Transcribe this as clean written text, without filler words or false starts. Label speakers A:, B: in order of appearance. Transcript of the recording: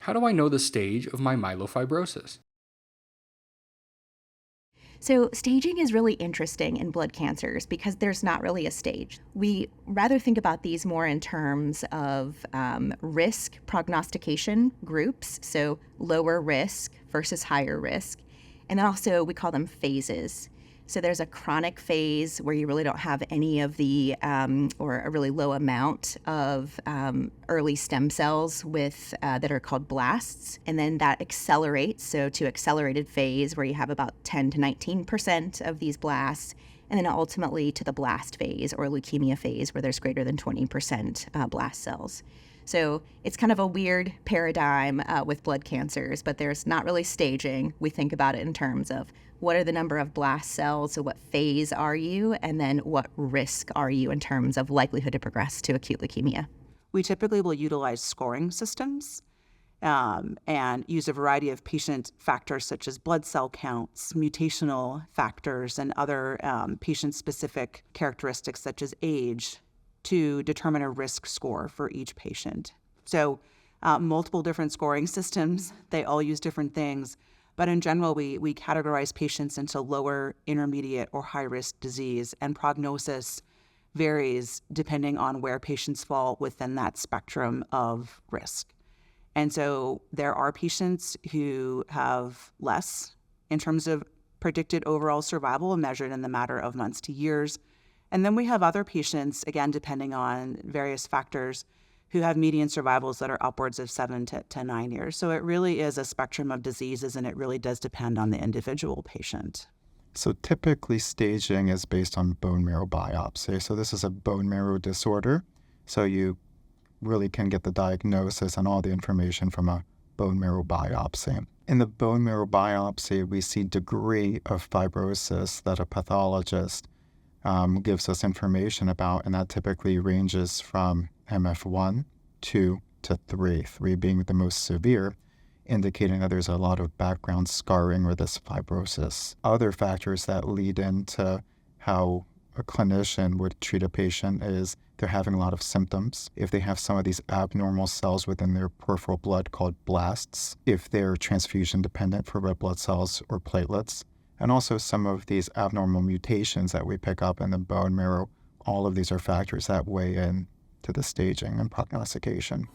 A: How do I know the stage of my myelofibrosis?
B: So, staging is really interesting in blood cancers because there's not really a stage. We rather think about these more in terms of risk prognostication groups, so lower risk versus higher risk. And then also, we call them phases. So, there's a chronic phase where you really don't have any of the, or a really low amount of early stem cells that are called blasts. And then that accelerates, so to accelerated phase where you have about 10 to 19% of these blasts. And then ultimately to the blast phase or leukemia phase where there's greater than 20% blast cells. So it's kind of a weird paradigm with blood cancers, but there's not really staging. We think about it in terms of what are the number of blast cells, so what phase are you, and then what risk are you in terms of likelihood to progress to acute leukemia.
C: We typically will utilize scoring systems and use a variety of patient factors such as blood cell counts, mutational factors, and other patient-specific characteristics such as age to determine a risk score for each patient. So multiple different scoring systems, they all use different things. But in general, we categorize patients into lower, intermediate, or high-risk disease, and prognosis varies depending on where patients fall within that spectrum of risk. And so there are patients who have less in terms of predicted overall survival measured in the matter of months to years. And then we have other patients, again, depending on various factors, who have median survivals that are upwards of 7 to 9 years. So it really is a spectrum of diseases, and it really does depend on the individual patient.
D: So typically staging is based on bone marrow biopsy. So this is a bone marrow disorder. So you really can get the diagnosis and all the information from a bone marrow biopsy. In the bone marrow biopsy, we see degree of fibrosis that a pathologist gives us information about, and that typically ranges from MF1, 2 to 3, 3 being the most severe, indicating that there's a lot of background scarring or this fibrosis. Other factors that lead into how a clinician would treat a patient is they're having a lot of symptoms, if they have some of these abnormal cells within their peripheral blood called blasts, if they're transfusion dependent for red blood cells or platelets, and also some of these abnormal mutations that we pick up in the bone marrow. All of these are factors that weigh in to the staging and prognostication.